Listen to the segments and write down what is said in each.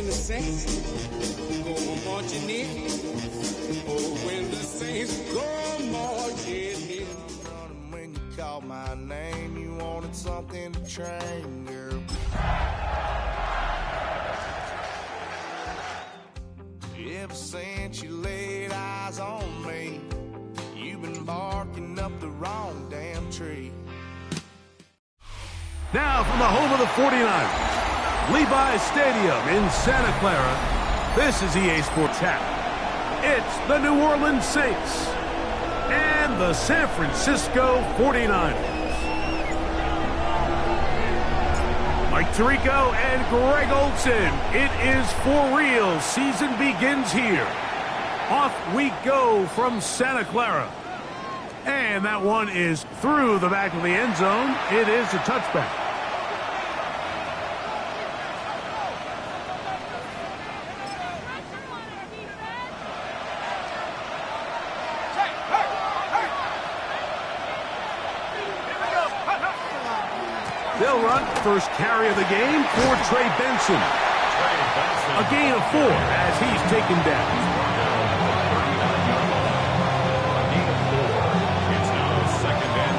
the Saints go marching in. Oh, when the Saints go marching in. When you called my name, you wanted something to train, girl. Ever since you laid eyes on me, you've been barking up the wrong damn tree. Now from the home of the 49ers, Levi's Stadium in Santa Clara, this is EA Sports Tap. It's the New Orleans Saints and the San Francisco 49ers. Mike Tirico and Greg Olsen, it is for real. Season begins here. Off we go from Santa Clara. And that one is through the back of the end zone. It is a touchback. They'll run first carry of the game for Trey Benson. A gain of 4 as he's taken down. It's now 2nd and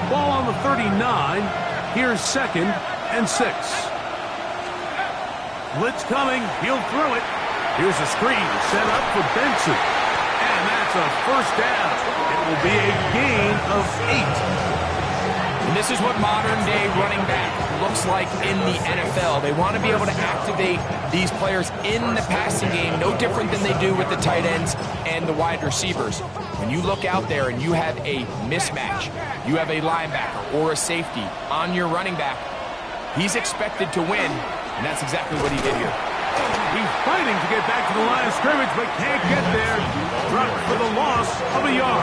6. Ball on the 39. Here's 2nd and 6. Blitz coming. He'll throw it. Here's a screen set up for Benson. And that's a first down. It will be a gain of 8. And this is what modern-day running back looks like in the NFL. They want to be able to activate these players in the passing game, no different than they do with the tight ends and the wide receivers. When you look out there and you have a mismatch, you have a linebacker or a safety on your running back, he's expected to win, and that's exactly what he did here. He's fighting to get back to the line of scrimmage, but can't get there. Dropped for the loss of a yard.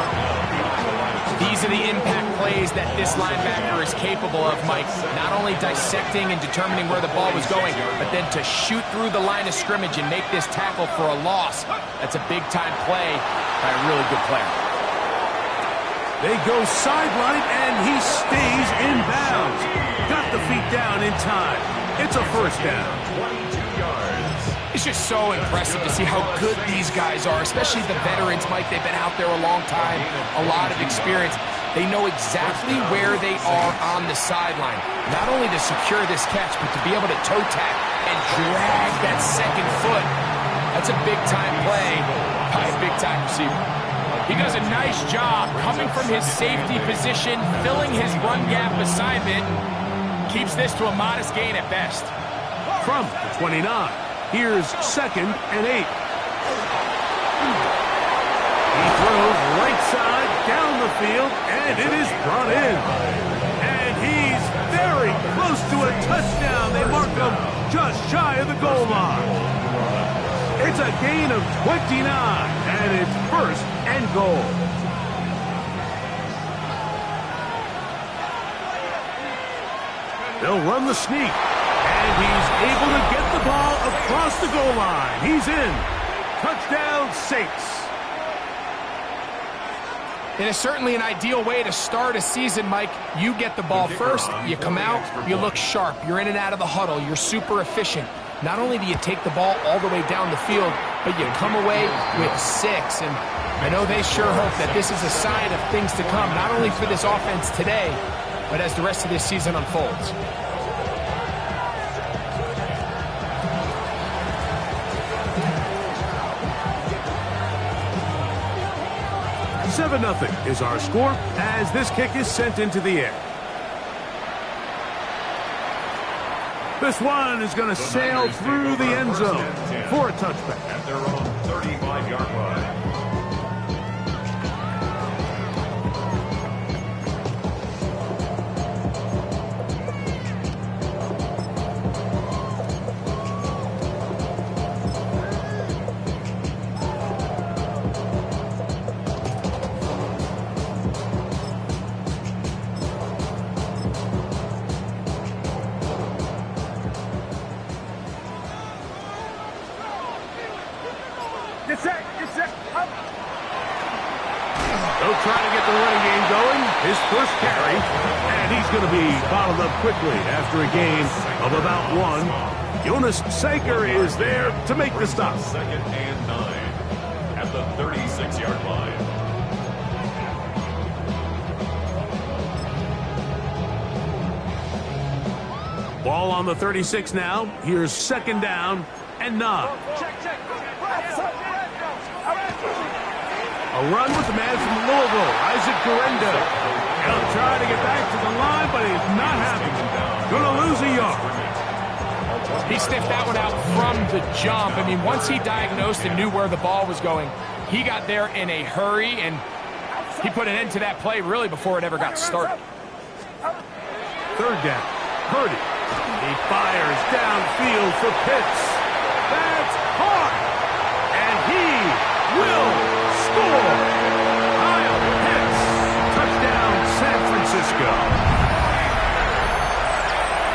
These are the impact plays that this linebacker is capable of, Mike. Not only dissecting and determining where the ball was going, but then to shoot through the line of scrimmage and make this tackle for a loss. That's a big-time play by a really good player. They go sideline, and he stays in bounds. Got the feet down in time. It's a first down. 22 yards. It's just so impressive to see how good these guys are, especially the veterans, Mike. They've been out there a long time, a lot of experience. They know exactly where they are on the sideline, not only to secure this catch, but to be able to toe tap and drag that second foot. That's a big-time play by a big-time receiver. He does a nice job coming from his safety position, filling his run gap assignment. Keeps this to a modest gain at best. From the 29, here's 2nd and 8. He throws right side down the field, and it is brought in. And he's very close to a touchdown. They mark him just shy of the goal line. It's a gain of 29, and it's 1st and goal. They'll run the sneak, and he's able to get the ball across the goal line. He's in. Touchdown, Saints. It is certainly an ideal way to start a season, Mike. You get the ball first, you come out, you look sharp, you're in and out of the huddle, you're super efficient. Not only do you take the ball all the way down the field, but you come away with 6. And I know they sure hope that this is a sign of things to come, not only for this offense today, but as the rest of this season unfolds. Seven 0 is our score as this kick is sent into the air. This one is going to sail through the end zone for a touchback. At their own 35-yard line. They'll try to get the running game going. his first carry, and he's going to be bottled up quickly after a gain of about 1. Jonas Saker is there to make the stop. 2nd and 9 at the 36-yard line. Ball on the 36 now. Here's 2nd down and 9. A run with the man from Louisville, Isaac Guerendo. He'll try to get back to the line, but he's not happy. Going to lose a yard. He sniffed that one out from the jump. I mean, once he diagnosed and knew where the ball was going, he got there in a hurry, and he put an end to that play really before it ever got started. 3rd down. Purdy. He fires downfield for Pitts. That's hard. And he will score. Kyle Pitts. Touchdown, San Francisco.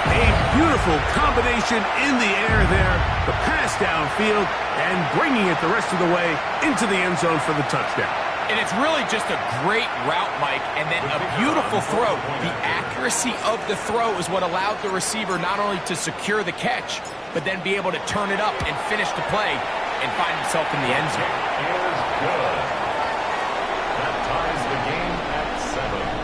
A beautiful combination in the air there. The pass downfield and bringing it the rest of the way into the end zone for the touchdown. And it's really just a great route, Mike, and then a beautiful throw. The accuracy of the throw is what allowed the receiver not only to secure the catch, but then be able to turn it up and finish the play and find himself in the end zone. Is good. That ties the game at 7.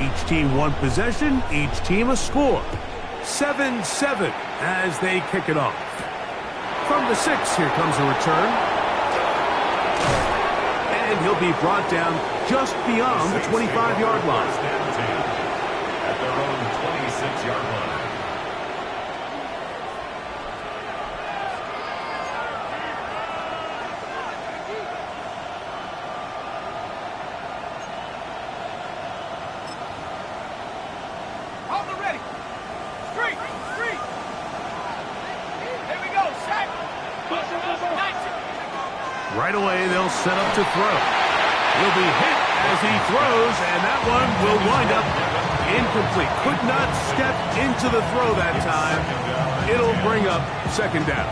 Each team one possession, each team a score. 7-7 as they kick it off. From the 6, here comes a return. And he'll be brought down just beyond the 25-yard line. At their own 26-yard line. Right away, they'll set up to throw. He'll be hit as he throws, and that one will wind up incomplete. Could not step into the throw that time. It'll bring up 2nd down.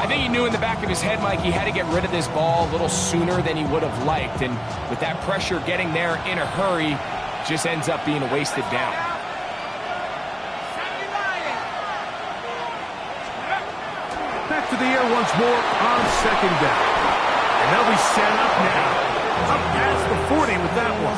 I think he knew in the back of his head, Mike, he had to get rid of this ball a little sooner than he would have liked. And with that pressure getting there in a hurry, just ends up being a wasted down. Back to the air once more on 2nd down. And they'll be set up now. Up past the 40 with that one.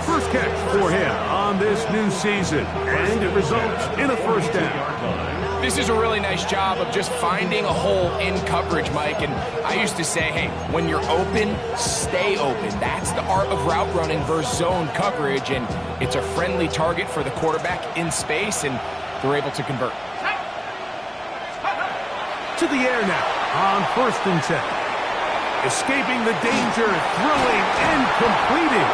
First catch for him on this new season. And it results in a 1st down. This is a really nice job of just finding a hole in coverage, Mike. And I used to say, hey, when you're open, stay open. That's the art of route running versus zone coverage. And it's a friendly target for the quarterback in space, and they're able to convert. To the air now on 1st and 10. Escaping the danger, throwing and completing.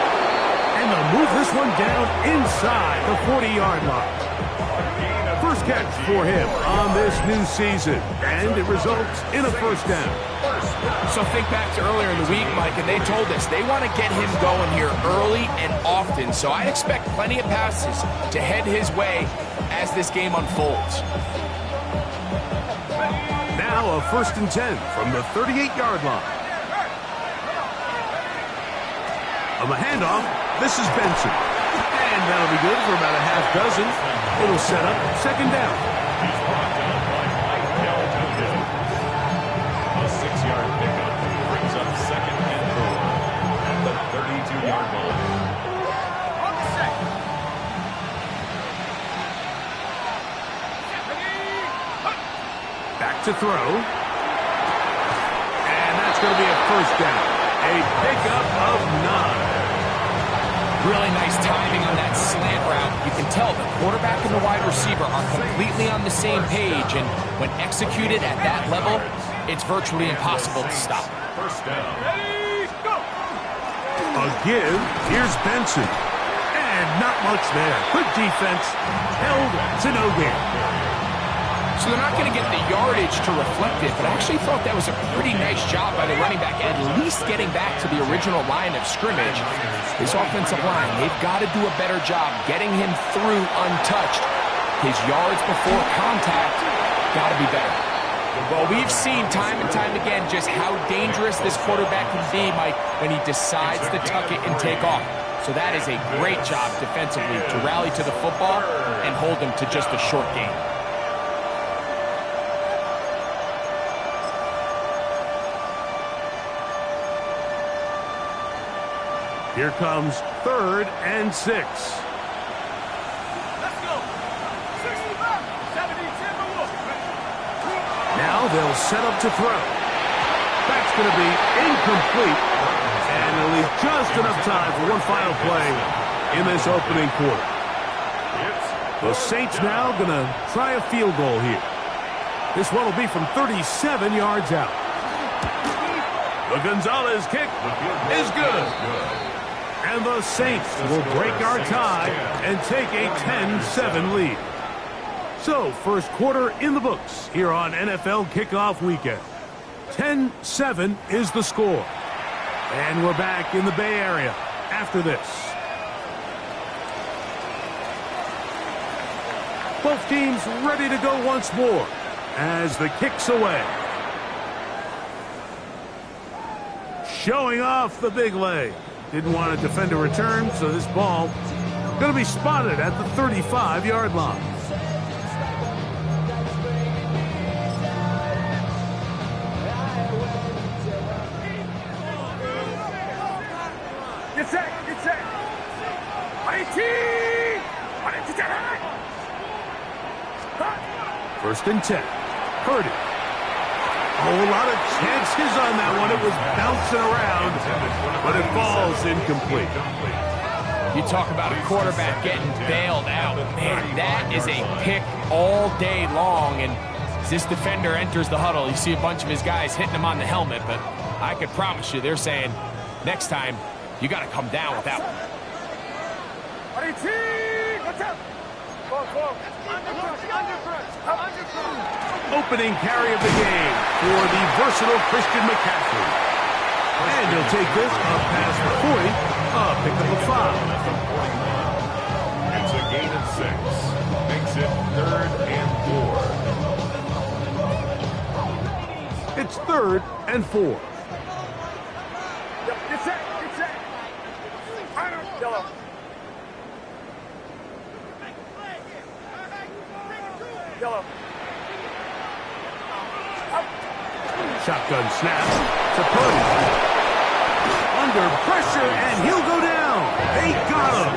And they'll move this one down inside the 40-yard line. First catch for him on this new season, and it results in a 1st down. So think back to earlier in the week, Mike, and they told us they want to get him going here early and often. So I expect plenty of passes to head his way as this game unfolds. Now a 1st and 10 from the 38-yard line. On the handoff, this is Benson. And that'll be good for about a half dozen. It'll set up 2nd down. He's brought down by Mike Deltudo. A 6-yard pickup brings up 2nd and 4 at the 32-yard line. Back to throw. And that's going to be a 1st down. A pickup of 9. Really nice timing on that slant route. You can tell the quarterback and the wide receiver are completely on the same page, and when executed at that level, it's virtually impossible to stop. 1st down. A give. Here's Benson. And not much there. Good defense. Held to no gain. So they're not going to get the yardage to reflect it, but I actually thought that was a pretty nice job by the running back, at least getting back to the original line of scrimmage. This offensive line, they've got to do a better job getting him through untouched. his yards before contact got to be better. Well, we've seen time and time again just how dangerous this quarterback can be, Mike, when he decides to tuck it and take off. So that is a great job defensively to rally to the football and hold him to just a short gain. Here comes 3rd and 6. Let's go. 65, 70, Now they'll set up to throw. That's going to be incomplete. And they'll leave just enough time for one final play in this opening quarter. The Saints now going to try a field goal here. This one will be from 37 yards out. The Gonzalez kick is good. And the Saints will break our tie and take a 10-7 lead. So, first quarter in the books here on NFL Kickoff Weekend. 10-7 is the score. And we're back in the Bay Area after this. Both teams ready to go once more as the kick's away. Showing off the big leg. Didn't want to defend a return, so this ball going to be spotted at the 35-yard line. Get set. 1st and 10. Purdy. A whole lot of chances on that one. It was bouncing around, but it falls incomplete. You talk about a quarterback getting bailed out. Man, that is a pick all day long. And as this defender enters the huddle, you see a bunch of his guys hitting him on the helmet. But I could promise you, they're saying, next time, you got to come down with that one. Opening carry of the game for the versatile Christian McCaffrey. And he'll take this up past the 40, pick up a 5. It's a gain of 6. Makes it 3rd and 4. It's 3rd and 4. Get set. Yellow. Shotgun snap to Purdy. Under pressure, and he'll go down. They got him.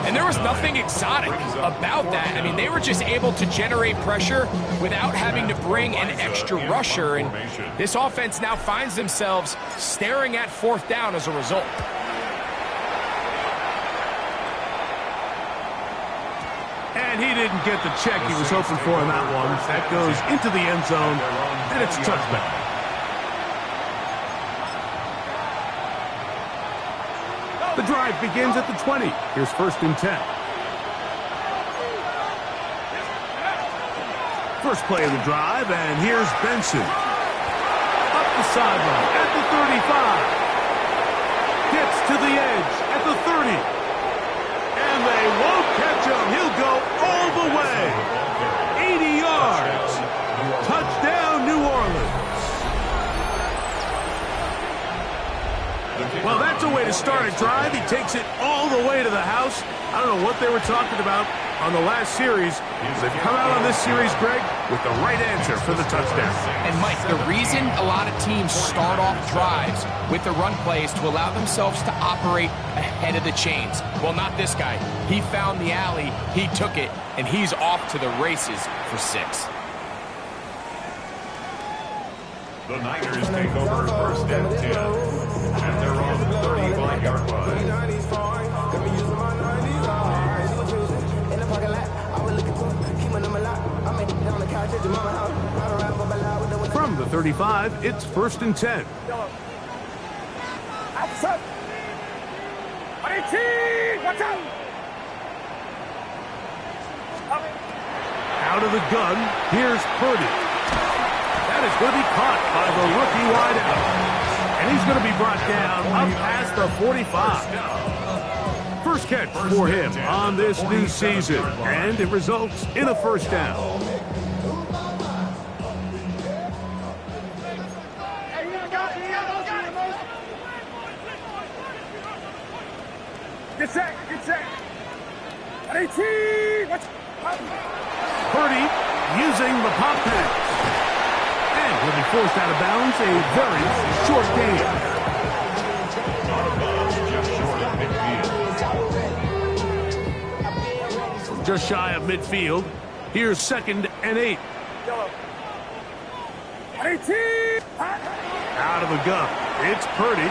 And there was nothing exotic about that. I mean, they were just able to generate pressure without having to bring an extra rusher. And this offense now finds themselves staring at 4th down as a result. And he didn't get the check he was hoping for in that one. That goes into the end zone, and it's a touchback. The drive begins at the 20. Here's 1st and 10. First play of the drive, and here's Benson. Up the sideline at the 35. Gets to the edge at the 30. And they won't catch him. He'll go all the way. 80 yards. Touchdown, New Orleans. Well, that's a way to start a drive. He takes it all the way to the house. I don't know what they were talking about on the last series. They've come out on this series, Greg, with the right answer for the touchdown. And, Mike, the reason a lot of teams start off drives with the run play is to allow themselves to operate ahead of the chains. Well, not this guy. He found the alley, he took it, and he's off to the races for 6. The Niners take over 1st and 10. And they're on the 35-yard line. From the 35, it's 1st and 10. Out of the gun, here's Purdy. That is going to be caught by the rookie wideout. And he's going to be brought down up past the 45. First catch for him on this new season, and it results in a first down. Get set, get set. 18. Purdy using the pop pass. And he'll be forced out of bounds, a very short gain. Out of bounds, just short of midfield. Just shy of midfield. Here's 2nd and 8. 18. Out of the gun. It's Purdy.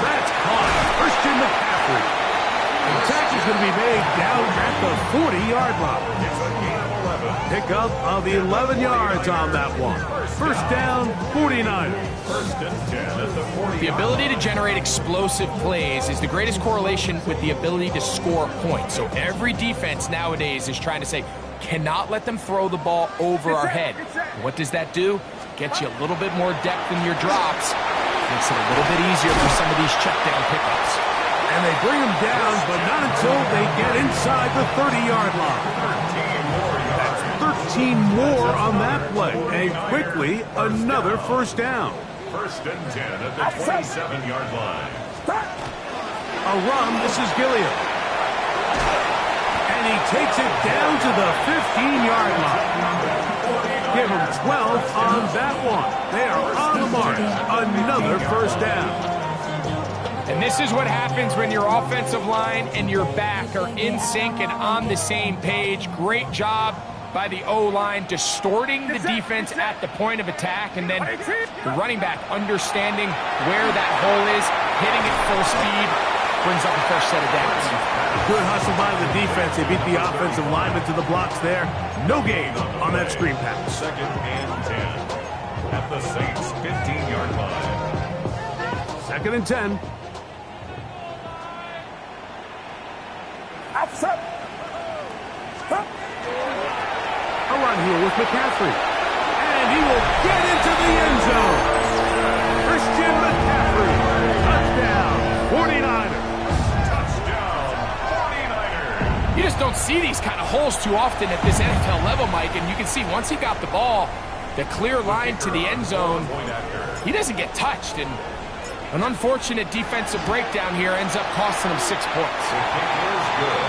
That's caught. Christian McCaffrey. The tackle is going to be made down at the 40-yard line. It's a gain of 11. Pickup of 11 yards on that one. First down, 49ers. First and 10 at the 40. The ability to generate explosive plays is the greatest correlation with the ability to score points. So every defense nowadays is trying to say, cannot let them throw the ball over our head. What does that do? Gets you a little bit more depth in your drops. Makes it a little bit easier for some of these check down pickups. And they bring him down, but not until they get inside the 30-yard line. That's 13 more on that play. And quickly, another first down. First and 10 at the 27-yard line. A run, this is Gilliam. And he takes it down to the 15-yard line. Give him 12 on that one. They are on the mark. Another first down. And this is what happens when your offensive line and your back are in sync and on the same page. Great job by the O-line distorting the defense at the point of attack, and then the running back understanding where that hole is, hitting it full speed, brings up the first set of downs. Good hustle by the defense. They beat the offensive lineman to the blocks there. No gain on that screen pass. Second and 10 at the Saints' 15-yard line. 2nd and 10. A run here with McCaffrey. And he will get into the end zone. Christian McCaffrey. Touchdown. 49ers. Touchdown, 49ers. You just don't see these kind of holes too often at this NFL level, Mike, and you can see once he got the ball, the clear line to the end zone, he doesn't get touched, and an unfortunate defensive breakdown here ends up costing him 6 points. The kick is good.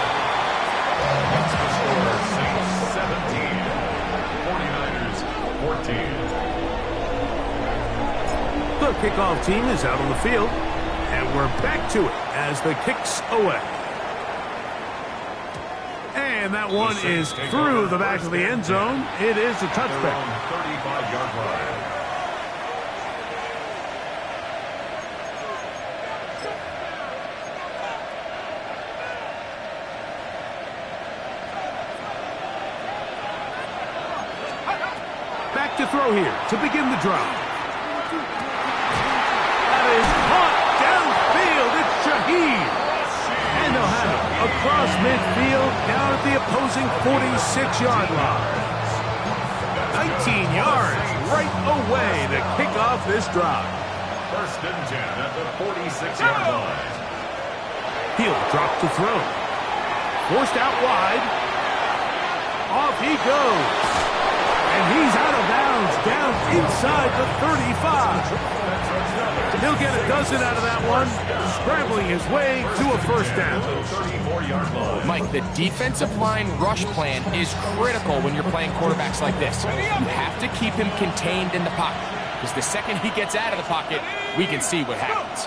That's the score, Saints 17, 49ers 14. The kickoff team is out on the field, and we're back to it as the kick's away. And that one is through the back of the end zone. It is a touchback. 35-yard line. Back to throw here to begin the drive. That is caught downfield. It's Shaheed. And they'll have it across midfield down at the opposing 46-yard line. 19 yards right away to kick off this drive. First and 10 at the 46-yard line. He'll drop to throw. Forced out wide. Off he goes. And he's out of bounds down inside the 35. He'll get a dozen out of that one, scrambling his way to a first down. 34-yard line. Mike, the defensive line rush plan is critical when you're playing quarterbacks like this. You have to keep him contained in the pocket, because the second he gets out of the pocket, we can see what happens.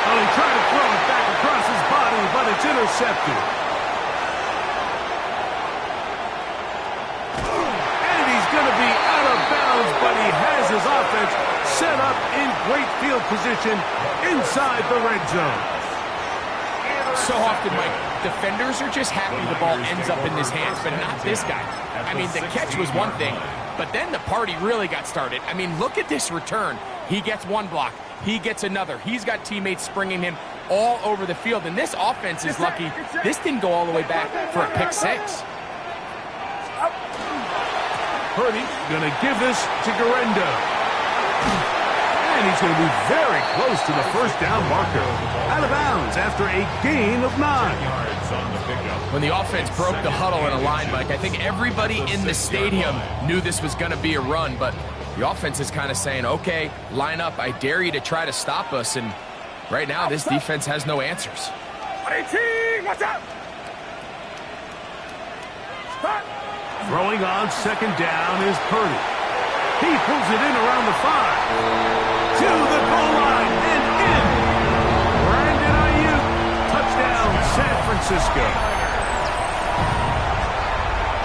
Oh, he tried to throw it back across his body, but it's intercepted. And he's going to be out of bounds, but he has his offense set up in great field position inside the red zone. So often, Mike, defenders are just happy the ball ends up in his hands, but not this guy. I mean, the catch was one thing, but then the party really got started. I mean, look at this return. He gets one block. He gets another. He's got teammates springing him all over the field, and this offense is lucky this didn't go all the way back for a pick six. Purdy going to give this to Garendo. And And he's going to be very close to the first down marker. Out of bounds after a gain of 9. Yards on the pickup. When the offense broke the huddle in a line, Mike, I think everybody in the stadium knew this was going to be a run, but the offense is kind of saying, okay, line up. I dare you to try to stop us. And right now, this defense has no answers. 18, watch out! Stop! Throwing on second down is Purdy. He pulls it in around the 5. To the goal line and in. Brandon Ayuk. Touchdown, San Francisco.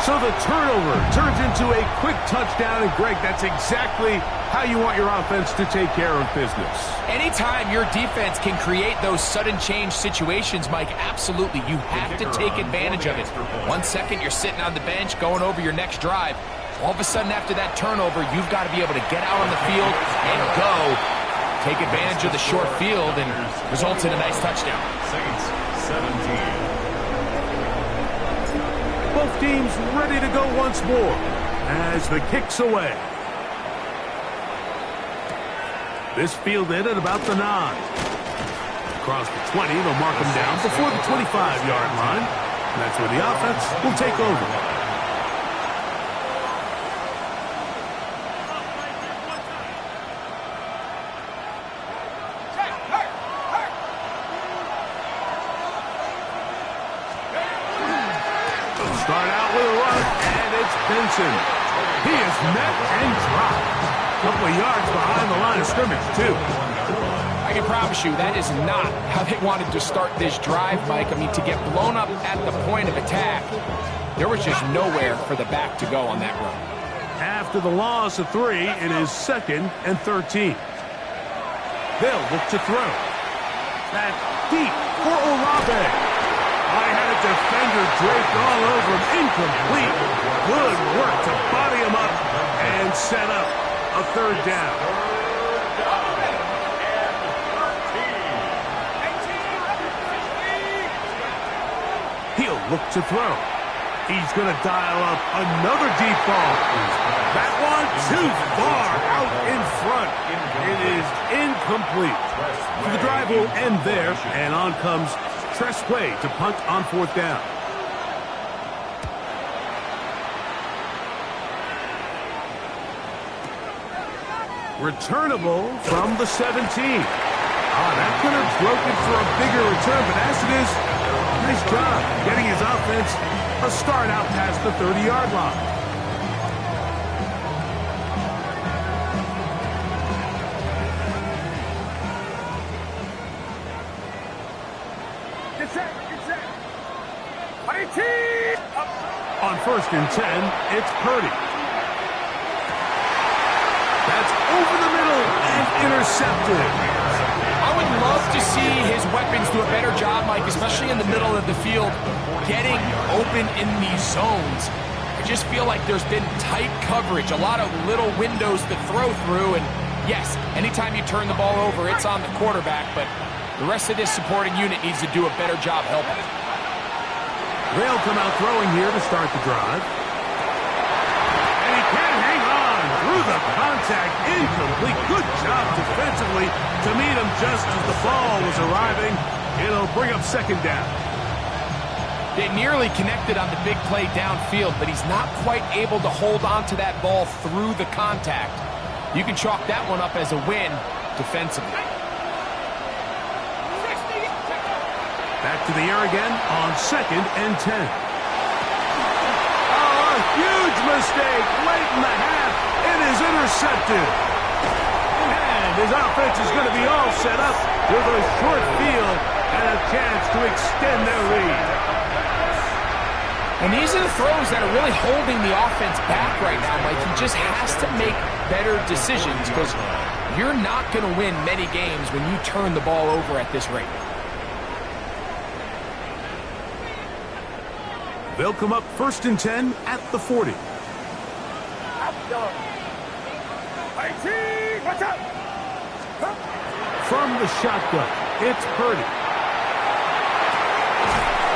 So the turnover turns into a quick touchdown. And, Greg, that's exactly how you want your offense to take care of business. Anytime your defense can create those sudden change situations, Mike, absolutely, you have to take advantage of it. 1 second, you're sitting on the bench, going over your next drive. All of a sudden, after that turnover, you've got to be able to get out on the field and go. Take advantage of the short field and results in a nice touchdown. Saints 17. Both teams ready to go once more as the kick's away. This fielded at about the 9. Across the 20, they'll mark him down before the 25-yard line. And that's where the offense will take over. Start out with a run, and it's Benson. He is met and dropped. A couple of yards behind the line of scrimmage, too. I can promise you that is not how they wanted to start this drive, Mike. I mean, to get blown up at the point of attack, there was just nowhere for the back to go on that run. After the loss of 3, it is 2nd and 13. They'll look to throw. That's deep for Olave. I had a defender draped all over him. Incomplete. Good work to body him up and set up a 3rd down. He'll look to throw. He's going to dial up another deep ball. That one too far out in front. It is incomplete. So the drive will end there, and on comes Tresway to punt on 4th down. Returnable from the 17. That could have broken for a bigger return, but as it is, nice job getting his offense a start out past the 30-yard line. On 1st and 10, it's Purdy. That's over the middle and intercepted. I would love to see his weapons do a better job, Mike, especially in the middle of the field, getting open in these zones. I just feel like there's been tight coverage, a lot of little windows to throw through, and yes, anytime you turn the ball over, it's on the quarterback, but the rest of this supporting unit needs to do a better job helping it. They'll come out throwing here to start the drive. And he can't hang on through the contact. Incomplete. Good job defensively to meet him just as the ball was arriving. It'll bring up 2nd down. They nearly connected on the big play downfield, but he's not quite able to hold on to that ball through the contact. You can chalk that one up as a win defensively. Back to the air again on 2nd and 10. Oh, a huge mistake late in the half. It is intercepted. And his offense is going to be all set up with a short field and a chance to extend their lead. And these are the throws that are really holding the offense back right now, Mike. He just has to make better decisions because you're not going to win many games when you turn the ball over at this rate. They'll come up 1st and 10 at the 40. From the shotgun, it's Purdy.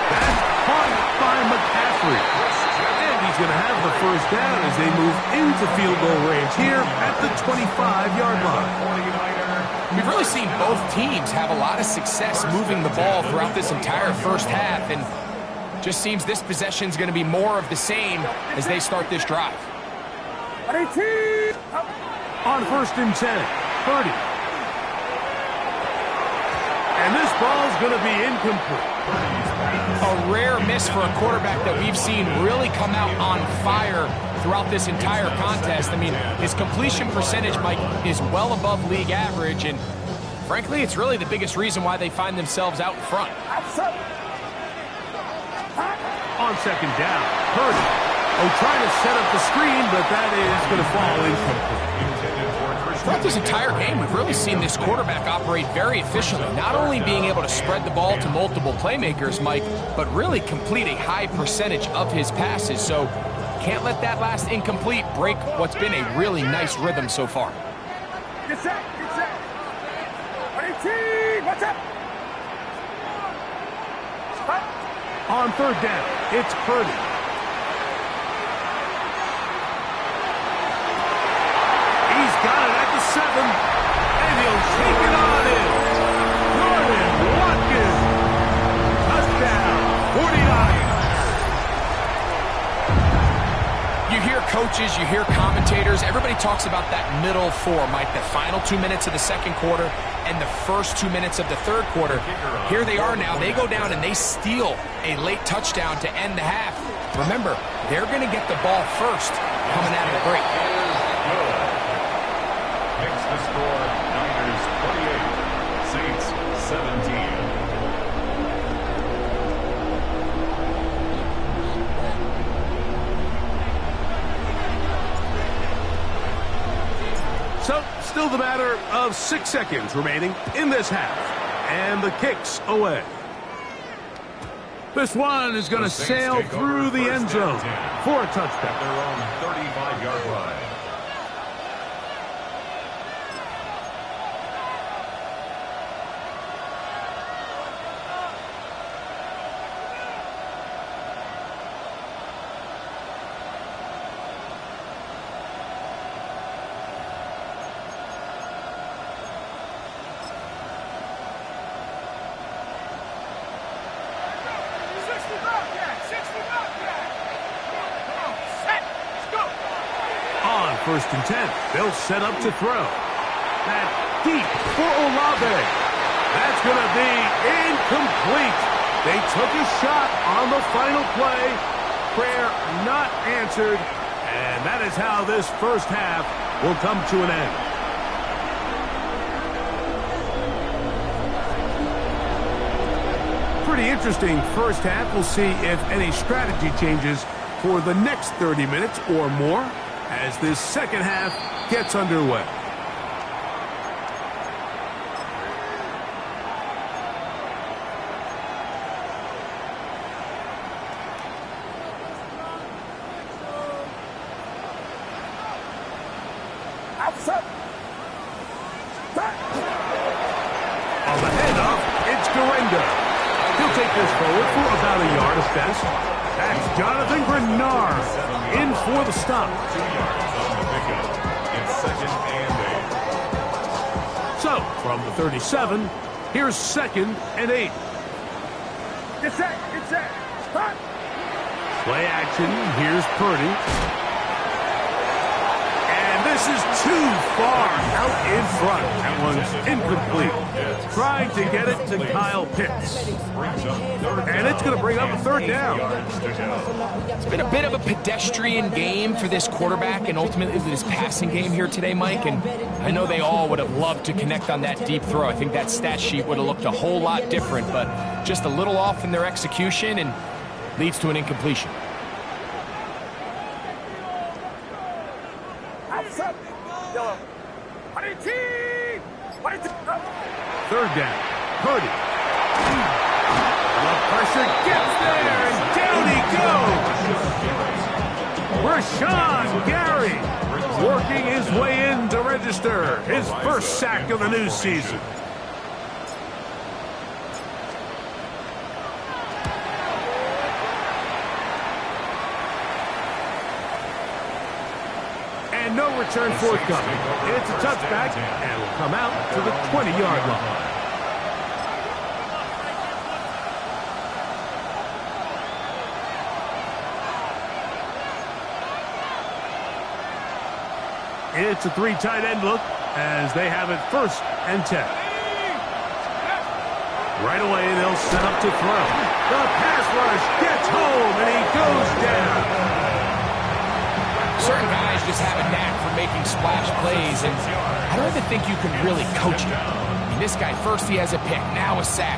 That's caught by McCaffrey. And he's going to have the 1st down as they move into field goal range here at the 25-yard line. We've really seen both teams have a lot of success moving the ball throughout this entire first half, and just seems this possession is going to be more of the same as they start this drive. On 1st and 10, Purdy. And this ball's going to be incomplete. A rare miss for a quarterback that we've seen really come out on fire throughout this entire contest. I mean, his completion percentage, Mike, is well above league average, and frankly, it's really the biggest reason why they find themselves out in front. On 2nd down, Purdy. Trying to set up the screen, but that is going to fall incomplete. Throughout this entire game, we've really seen this quarterback operate very efficiently, not only being able to spread the ball to multiple playmakers, Mike, but really complete a high percentage of his passes. So can't let that last incomplete break what's been a really nice rhythm so far. Get set, get set. 18, what's up? On 3rd down, it's Purdy. He's got it at the 7, and he'll take it on in. Jordan Watkins, touchdown, 49. You hear coaches, you hear commentators, everybody talks about that middle four, Mike, the final 2 minutes of the second quarter and the first 2 minutes of the third quarter. Here they are now. They go down and they steal a late touchdown to end the half. Remember, they're going to get the ball first coming out of the break. Makes the score Niners 28, Saints 17. So, still the matter of 6 seconds remaining in this half. And the kick's away. This one is going to sail through the end zone for a touchdown. Their own 35-yard line. On 1st and 10, they'll set up to throw. That deep for Olave. That's going to be incomplete. They took a shot on the final play. Prayer not answered. And that is how this first half will come to an end. Pretty interesting first half. We'll see if any strategy changes for the next 30 minutes or more as this second half gets underway. On the handoff, it's Garenda. He'll take this forward for about a yard of best. That's Jonathan Grenard in for the stop. 2 yards on the pickup. It's 2nd and 8. So, from the 37, here's 2nd and 8. Get set, get set. Start. Play action, here's Purdy. And this is too far out in front. That one's incomplete. Trying to get it to Kyle Pitts. And it's going to bring up a 3rd down. It's been a bit of a pedestrian game for this quarterback and ultimately this passing game here today, Mike. And I know they all would have loved to connect on that deep throw. I think that stat sheet would have looked a whole lot different, but just a little off in their execution and leads to an incompletion. Yellow. 18. 3rd down. Purdy. The pressure gets there, and down he goes. Rashawn Gary working his way in to register his first sack of the new season. And And no return forthcoming. It's a touchback, and will come out to the 20-yard line. It's a three tight end look as they have it 1st and 10. Right away, they'll set up to throw. The pass rush gets home, and he goes down. Certain guys just have a knack for making splash plays, and I don't even think you can really coach it. I mean, this guy, first he has a pick, now a sack.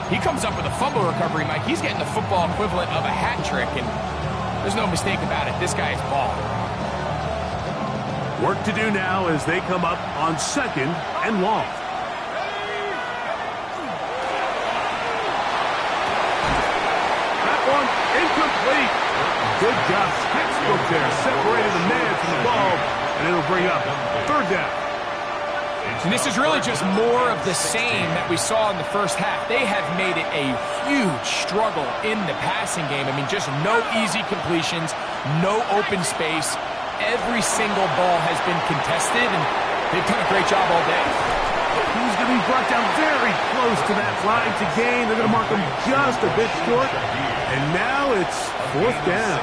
He comes up with a fumble recovery, Mike. He's getting the football equivalent of a hat trick, and there's no mistake about it. This guy is balling. Work to do now as they come up on 2nd and long. That one incomplete. Good job. Textbook there. Separated the man from the ball, and it'll bring up 3rd down. And this is really just more of the same that we saw in the first half. They have made it a huge struggle in the passing game. I mean, just no easy completions, no open space. Every single ball has been contested, and they've done a great job all day. He's going to be brought down very close to that line to gain. They're going to mark him just a bit short, and now it's 4th down.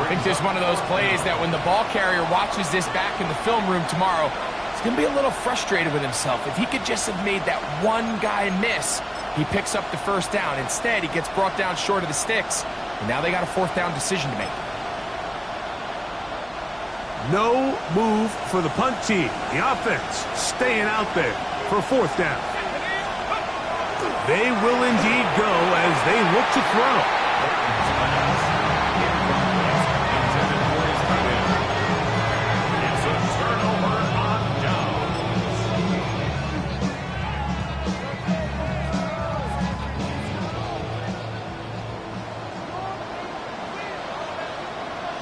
I think this is one of those plays that when the ball carrier watches this back in the film room tomorrow, he's going to be a little frustrated with himself. If he could just have made that one guy miss, he picks up the 1st down. Instead, he gets brought down short of the sticks, and now they got a 4th down decision to make. No move for the punt team. The offense staying out there for 4th down. They will indeed go as they look to throw. It's a turnover on downs.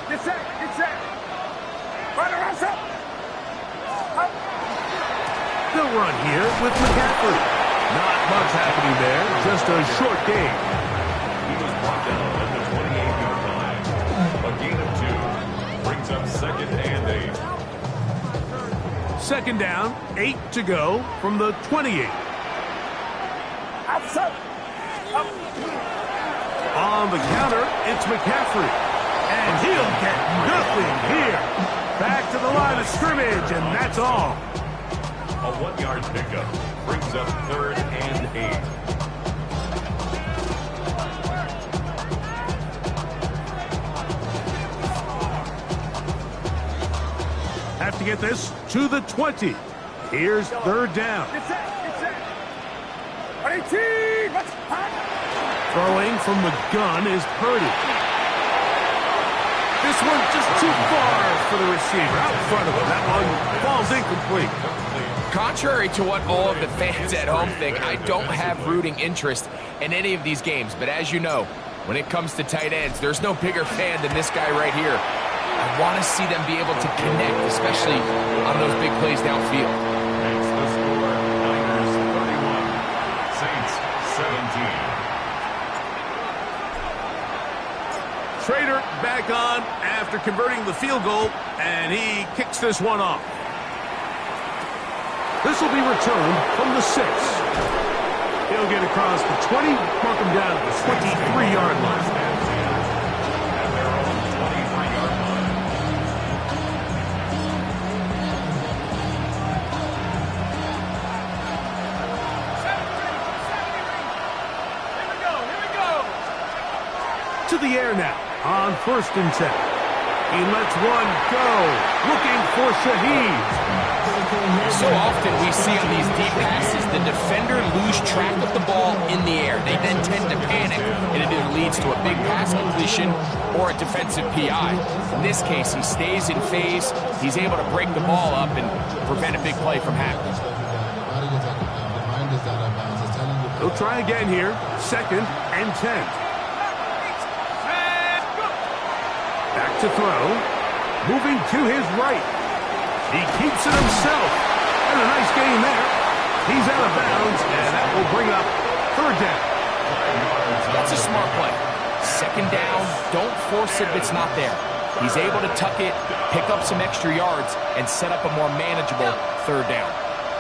Get set. Get set. Run around, up. They'll run here with McCaffrey. Not much happening there, just a short gain. He was brought down at the 28-yard line. A gain of 2 brings up 2nd and 8. 2nd down, 8 to go from the 28. Outside. Up. On the counter, it's McCaffrey. And he'll get nothing here. Back to the line of scrimmage, and that's all. A 1-yard pickup brings up 3rd and 8. Have to get this to the 20. Here's 3rd down. Get set. Get set. 18. Let's hot. Throwing from the gun is Purdy. This one just too far for the receiver. Out in front of him. That one falls incomplete. Contrary to what all of the fans at home think, I don't have rooting interest in any of these games. But as you know, when it comes to tight ends, there's no bigger fan than this guy right here. I want to see them be able to connect, especially on those big plays downfield. It's the score, Niners 31, Saints 17. Trader back on after converting the field goal, and he kicks this one off. This will be returned from the 6. He'll get across the 20, mark him down at the 23-yard line. At their own 23-yard line. Here we go. To the air now on 1st and 10. He lets one go, looking for Shaheed. So often we see on these deep passes, the defender lose track of the ball in the air. They then tend to panic, and it either leads to a big pass completion or a defensive PI. In this case, he stays in phase. He's able to break the ball up and prevent a big play from happening. He'll try again here, 2nd and 10. Back to throw, moving to his right. He keeps it himself, and a nice gain there. He's out of bounds, and that will bring up 3rd down. That's a smart play. 2nd down, don't force it if it's not there. He's able to tuck it, pick up some extra yards, and set up a more manageable third down.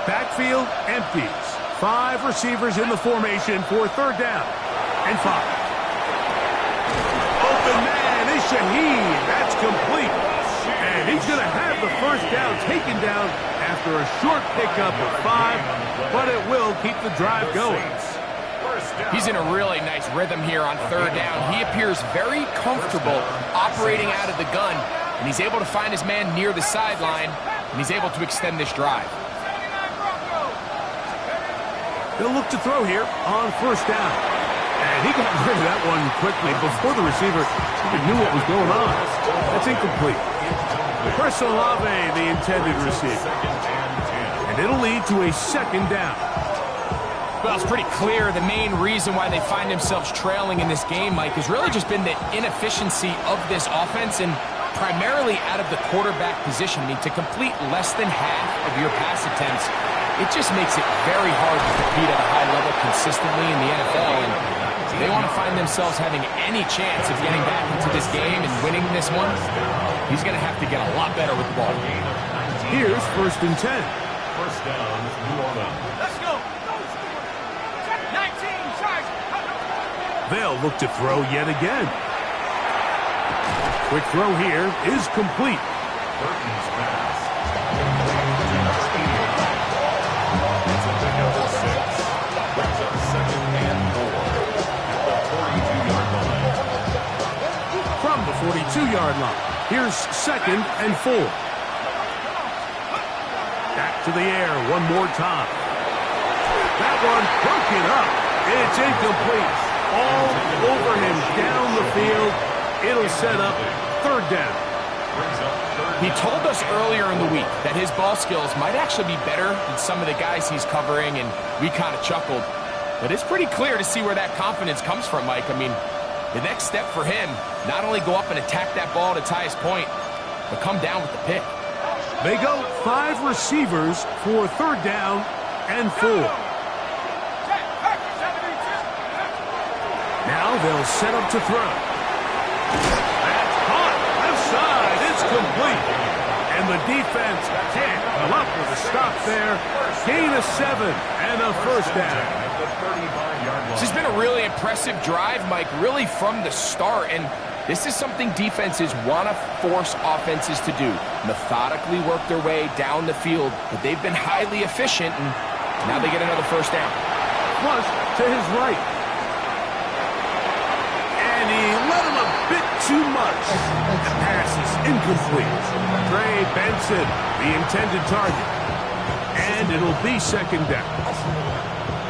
Backfield empties. 5 receivers in the formation for third down and 5. Open man is Shaheed. That's complete. And he's going to have the first down taken down after a short pickup of 5, but it will keep the drive going. He's in a really nice rhythm here on third down. He appears very comfortable operating out of the gun, and he's able to find his man near the sideline, and he's able to extend this drive. They'll look to throw here on first down. And he got rid of that one quickly before the receiver even knew what was going on. That's incomplete. Chris Olave, the intended receiver. And it'll lead to a second down. Well, it's pretty clear the main reason why they find themselves trailing in this game, Mike, has really just been the inefficiency of this offense and primarily out of the quarterback position. I mean, to complete less than half of your pass attempts, it just makes it very hard to compete at a high level consistently in the NFL. And they want to find themselves having any chance of getting back into this game and winning this one. He's going to have to get a lot better with the ball. Here's 1st and 10. First down, New Orleans. Let's go. 19, charge. They'll look to throw yet again. Quick throw here is complete. Burton's pass. It's a pick up of 6. Brings up 2nd and 4 at the 42-yard line. From the 42-yard line, here's 2nd and 4. Back to the air one more time. That one broken up. It's incomplete. All over him down the field. It'll set up third down. He told us earlier in the week that his ball skills might actually be better than some of the guys he's covering, and we kind of chuckled. But it's pretty clear to see where that confidence comes from, Mike. I mean, the next step for him, not only go up and attack that ball to tie his point, but come down with the pick. They go 5 receivers for third down and 4. Now they'll set up to throw. That's caught. Left side. It's complete. And the defense can't come up with a stop there. Gain of 7 and a first down. This has been a really impressive drive, Mike, really from the start. And this is something defenses want to force offenses to do. Methodically work their way down the field. But they've been highly efficient, and now they get another first down. Flush to his right. And he let him a bit too much. The pass is incomplete. Trey Benson, the intended target. And it'll be second down.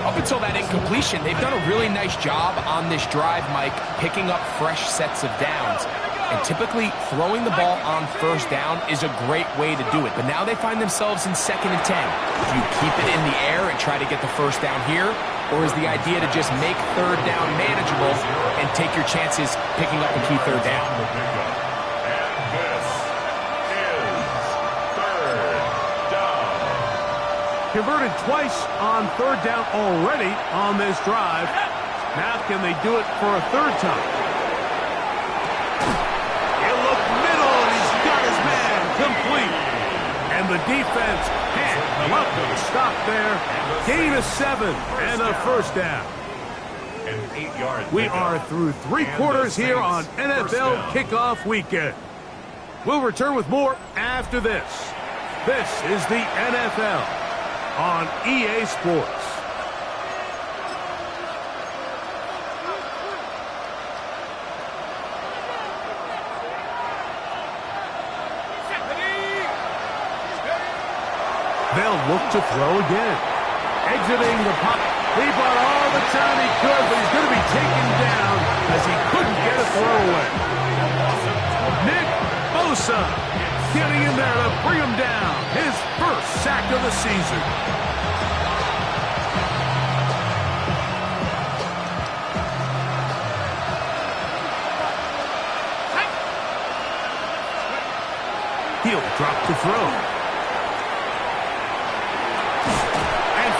Up until that incompletion, they've done a really nice job on this drive, Mike, picking up fresh sets of downs. And typically, throwing the ball on first down is a great way to do it. But now they find themselves in 2nd and 10. Do you keep it in the air and try to get the first down here? Or is the idea to just make third down manageable and take your chances picking up a key third down? And this is third down. Converted twice on third down already on this drive. Now can they do it for a third time? He'll look middle, and he's got his man complete. And the defense can't come up with a stop there. Gain of 7 and a first down. An 8-yard We are through 3 quarters here on NFL Kickoff Weekend. We'll return with more after this. This is the NFL on EA Sports. They'll look to throw again. Exiting the pocket. He brought all the time he could, but he's going to be taken down as he couldn't get a throw away. Nick Bosa getting in there to bring him down. His first sack of the season. He'll drop to throw.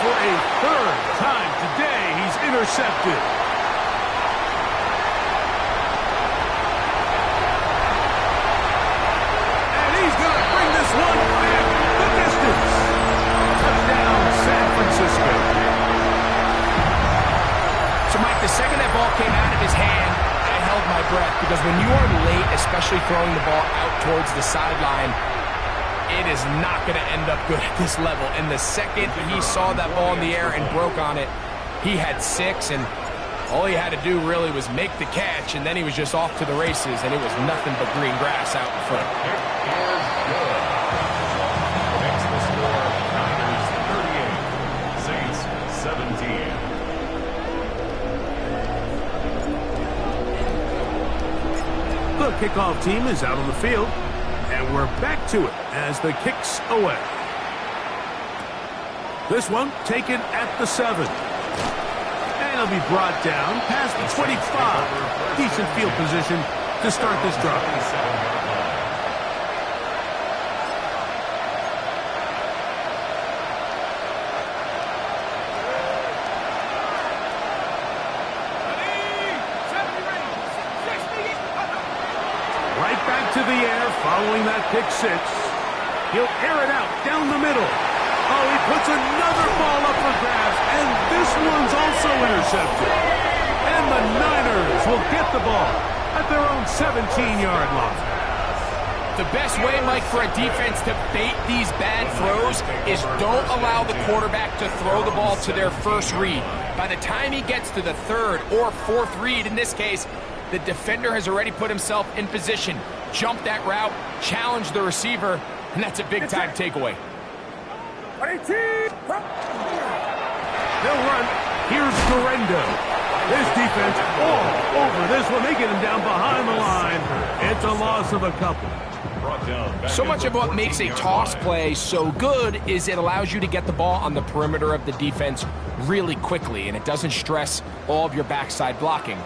For a third time today, he's intercepted. So, Mike, the second that ball came out of his hand, I held my breath, because when you are late, especially throwing the ball out towards the sideline, it is not going to end up good at this level. And the second he saw that ball in the air and broke on it, he had 6, and all he had to do really was make the catch, and then he was just off to the races, and it was nothing but green grass out in front. Makes the score Niners 38, Saints 17. The kickoff team is out on the field, and we're back to it as the kick's away. This one taken at the 7. And it'll be brought down past the 25. Decent field position to start this drive. Right back to the air following that pick 6. He'll air it out down the middle. Oh, he puts another ball up for grabs, and this one's also intercepted. And the Niners will get the ball at their own 17-yard line. The best way, Mike, for a defense to bait these bad throws is don't allow the quarterback to throw the ball to their first read. By the time he gets to the 3rd or 4th read, in this case, the defender has already put himself in position, jump that route, challenge the receiver, and that's a big-time takeaway. They'll run. Here's Durendo. This defense all over this one. They get him down behind the line. It's a loss of a couple. So much of what makes a toss play so good is it allows you to get the ball on the perimeter of the defense really quickly, and it doesn't stress all of your backside blocking.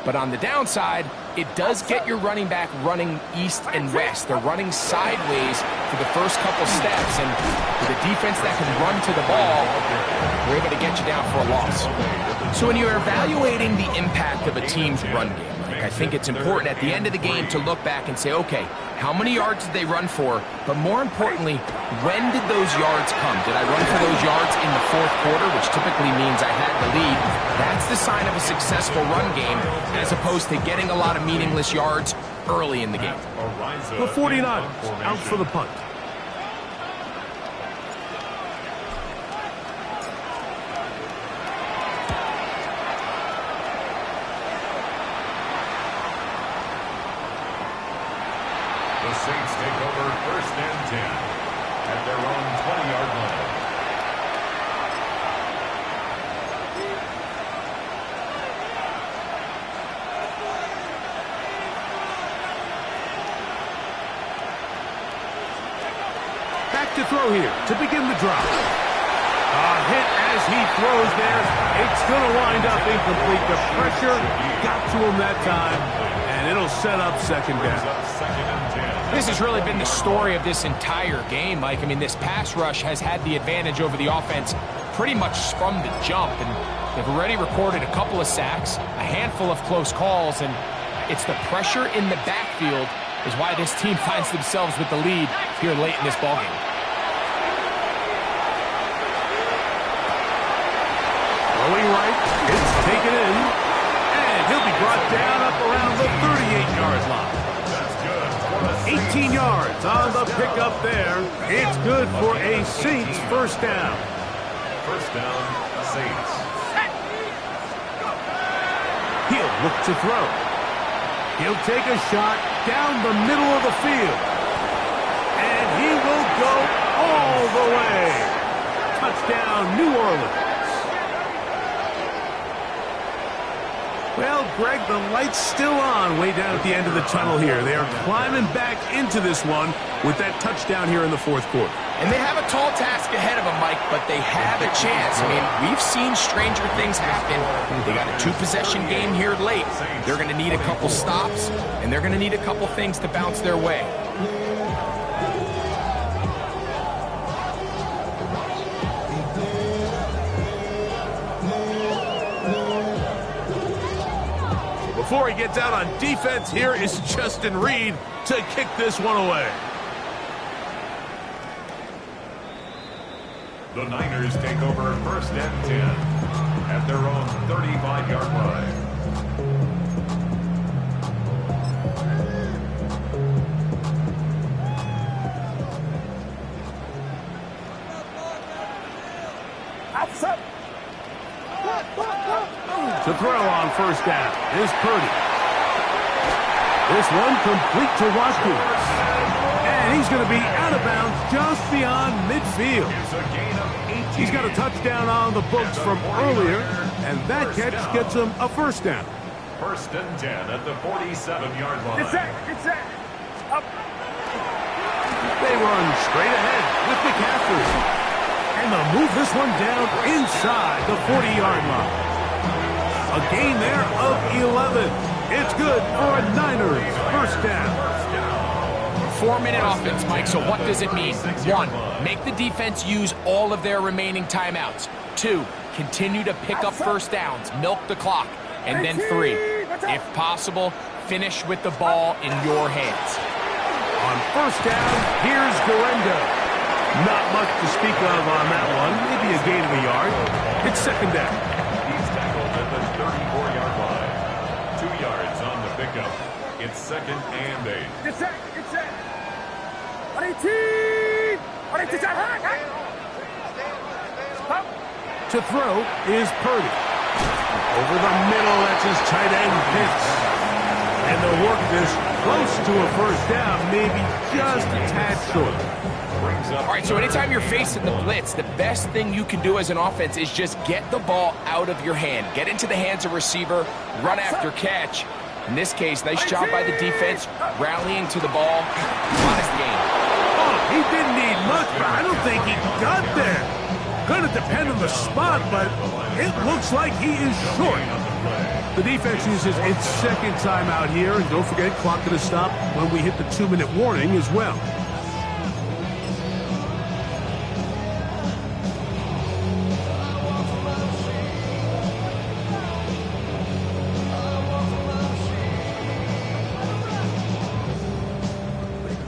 But on the downside, it does get your running back running east and west. They're running sideways for the first couple steps, and with a defense that can run to the ball, they're able to get you down for a loss. So when you're evaluating the impact of a team's run game, I think it's important at the end of the game to look back and say, okay, how many yards did they run for? But more importantly, when did those yards come? Did I run for those yards in the 4th quarter, which typically means I had the lead? That's the sign of a successful run game, as opposed to getting a lot of meaningless yards early in the game. The 49ers out for the punt. The Saints take over 1st and 10 at their own 20-yard line. Back to throw here to begin the drive. A hit as he throws there. It's going to wind up incomplete. The pressure got to him that time, and it'll set up 2nd down. This has really been the story of this entire game, Mike. I mean, this pass rush has had the advantage over the offense pretty much from the jump, and they've already recorded a couple of sacks, a handful of close calls, and it's the pressure in the backfield is why this team finds themselves with the lead here late in this ballgame. Throwing right, it's taken in, and he'll be brought down up around the 38-yard line. 18 yards on the pickup there. It's good for a Saints 1st down. 1st down, Saints. He'll look to throw. He'll take a shot down the middle of the field. And he will go all the way. Touchdown, New Orleans. Well, Greg, the light's still on way down at the end of the tunnel here. They are climbing back into this one with that touchdown here in the 4th quarter. And they have a tall task ahead of them, Mike, but they have a chance. I mean, we've seen stranger things happen. They got a 2-possession game here late. They're going to need a couple stops, and they're going to need a couple things to bounce their way. Before he gets out on defense, here is Justin Reed to kick this one away. The Niners take over 1st and 10 at their own 35-yard line. To throw on first down is Purdy. This one complete to Watkins. And he's going to be out of bounds just beyond midfield. He's got a touchdown on the books from earlier, and that catch gets him a first down. First and 10 at the 47-yard line. It's set. Up. They run straight ahead with McCaffrey. And they'll move this one down inside the 40-yard line. A gain there of 11. It's good for a Niners first down. 4-minute offense, Mike, so what does it mean? 1, make the defense use all of their remaining timeouts. 2, continue to pick up first downs, milk the clock. And then 3, if possible, finish with the ball in your hands. On first down, here's Guerendo. Not much to speak of on that one. Maybe a gain of a yard. It's second down. He's tackled at the 34-yard line. 2 yards on the pickup. It's second and 8. It's set. 18. To throw is Purdy. Over the middle, that's his tight end, Pitts. And they'll work this close to a first down, maybe just a tad short. All right, so anytime you're facing the blitz, the best thing you can do as an offense is just get the ball out of your hand. Get into the hands of receiver, run after catch. In this case, nice job by the defense, rallying to the ball. Honest game. Oh, he didn't need much, but I don't think he got there. Gonna depend on the spot, but it looks like he is short. The defense uses its second timeout here, and don't forget, clock to stop when we hit the 2-minute warning as well.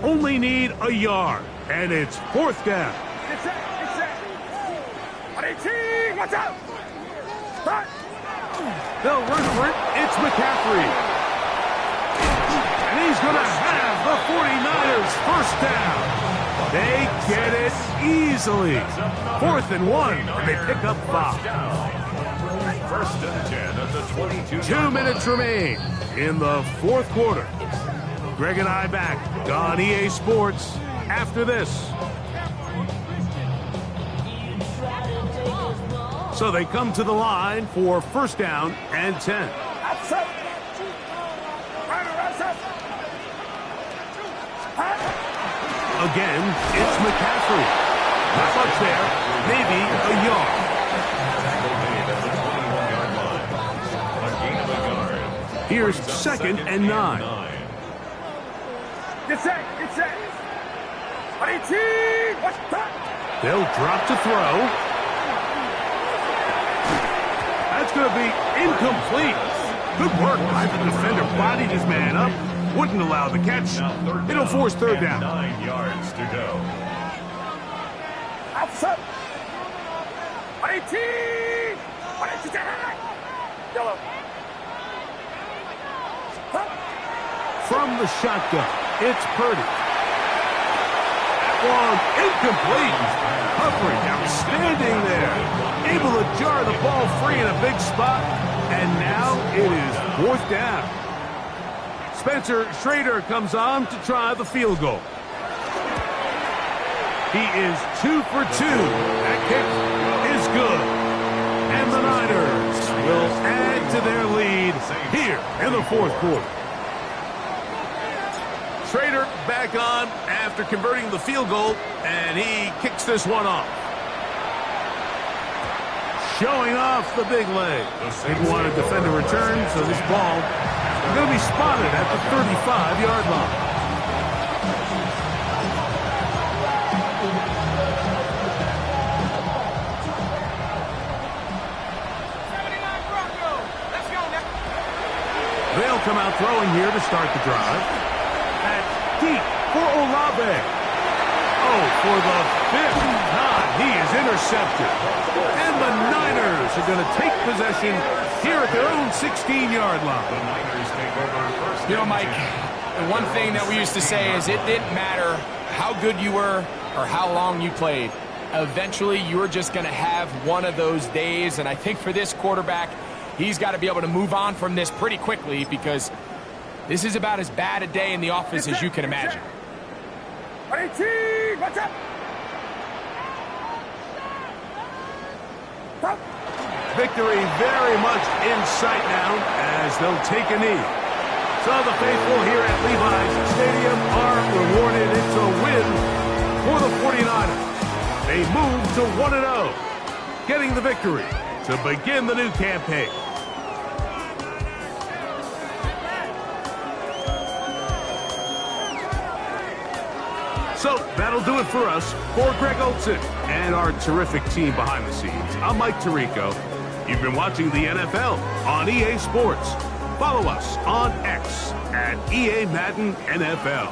Only need a yard, and it's fourth down. It's set. 18. Watch out. Start. They'll run for it. It's McCaffrey. And he's going to have the 49ers first down. They get it easily. 4th and 1, and they pick up 5. First and 10 at the 22. 2 minutes remain in the fourth quarter. Greg and I back on EA Sports after this. So they come to the line for first down and 10. Again, it's McCaffrey. Not much there. Maybe a yard. Here's second and 9. Get set. 18. Watch that. They'll drop to throw. That's going to be incomplete. Good work by the defender. Bodied his man up. Wouldn't allow the catch. It'll force third down. 9 yards to go. Outside. 18. Yellow. From the shotgun, it's Purdy. That one incomplete. Humphrey outstanding there. Able to jar the ball free in a big spot. And now it is fourth down. Spencer Schrader comes on to try the field goal. He is 2 for 2. That kick is good. And the Niners will add to their lead here in the fourth quarter. Schrader back on after converting the field goal, and he kicks this one off. Showing off the big leg. Didn't want to defend a return, so this ball is going to be spotted at the 35-yard line. They'll come out throwing here to start the drive. That's deep for Olave. A Oh, for the fifth time, he is intercepted. And the Niners are going to take possession here at their own 16-yard line. The Niners take over first. You know, Mike, the one thing that we used to say is it didn't matter how good you were or how long you played. Eventually, you're just going to have one of those days, and I think for this quarterback, he's got to be able to move on from this pretty quickly because this is about as bad a day in the office as you can imagine. Watch out! Stop! Victory very much in sight now as they'll take a knee. So the faithful here at Levi's Stadium are rewarded. It's a win for the 49ers. They move to 1-0, getting the victory to begin the new campaign. So that'll do it for us. For Greg Olson and our terrific team behind the scenes, I'm Mike Tirico. You've been watching the NFL on EA Sports. Follow us on X at EA Madden NFL.